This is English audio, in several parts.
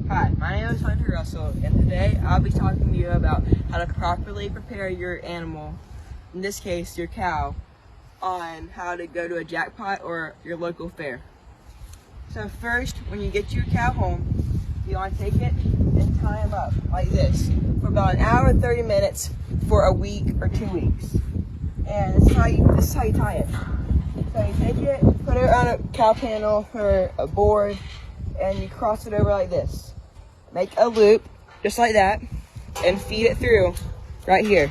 Hi, my name is Hunter Russell, and today I'll be talking to you about how to properly prepare your animal, in this case your cow, on how to go to a jackpot or your local fair. So first, when you get your cow home, you want to take it and tie him up like this for about an hour and 30 minutes for a week or 2 weeks. And this is how you tie it. So you take it, put it on a cow panel or a board, and you cross it over like this. Make a loop, just like that, and feed it through right here.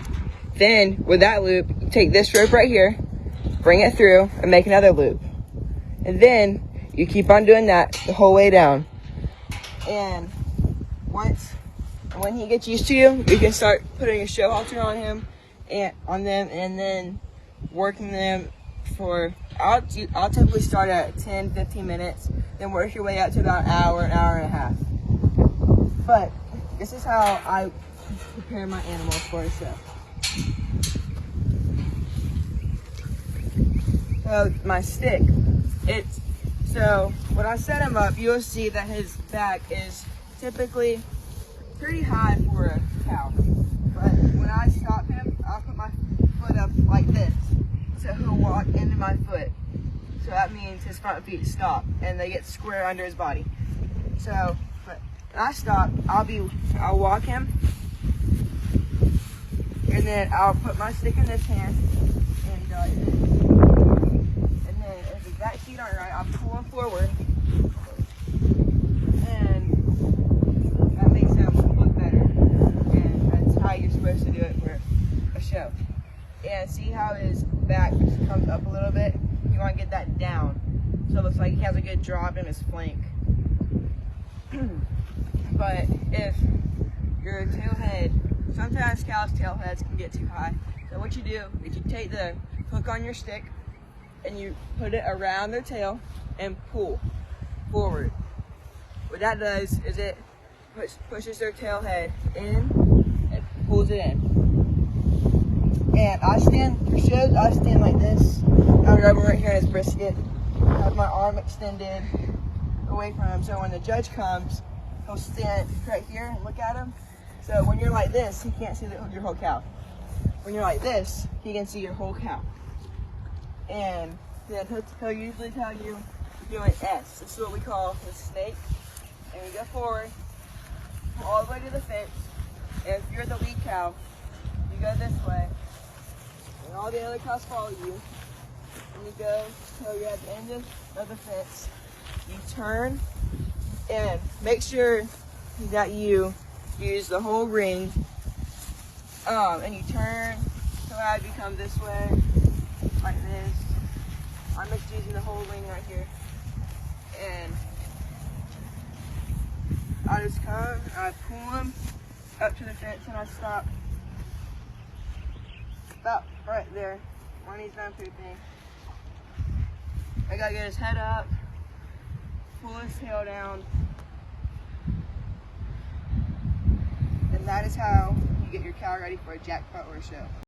Then, with that loop, you take this rope right here, bring it through, and make another loop. And then, you keep on doing that the whole way down. And when he gets used to you, you can start putting a show halter on him, and then working them for, I'll typically start at 10-15 minutes, then work your way out to about an hour and a half. But this is how I prepare my animals for a show. So my stick, so when I set him up, you'll see that his back is typically pretty high for a cow. But when I stop him, I'll put my foot up like this, so he'll walk into my foot. So that means his front feet stop and they get square under his body. So when I stop, I'll walk him, and then I'll put my stick in this hand and go like this. And then if his back feet aren't right, I'll pull him forward, and that makes him look better. And that's how you're supposed to do it for a show. And see how his back just comes up a little bit? You want to get that down, so it looks like he has a good drop in his flank. But if your tail head, sometimes cows' tail heads can get too high. So what you do is you take the hook on your stick and you put it around their tail and pull forward. What that does is it pushes their tail head in and pulls it in. And I stand like this. I'm rubbing right here in his brisket. I have my arm extended away from him, so when the judge comes, he'll stand right here and look at him. So when you're like this, he can't see your whole cow. When you're like this, he can see your whole cow. And then he'll usually tell you to do an S. This is what we call a snake. And you go forward, all the way to the fence. And if you're the lead cow, you go this way. And all the other cows follow you. And you go till you're at the end of the fence. You turn and make sure that you use the whole ring. And you turn so I come this way, like this. I'm just using the whole ring right here. And I just come, I pull him up to the fence, and I stop about right there when he's done pooping. I gotta get his head up, pull his tail down, and that is how you get your cow ready for a jackpot or a show.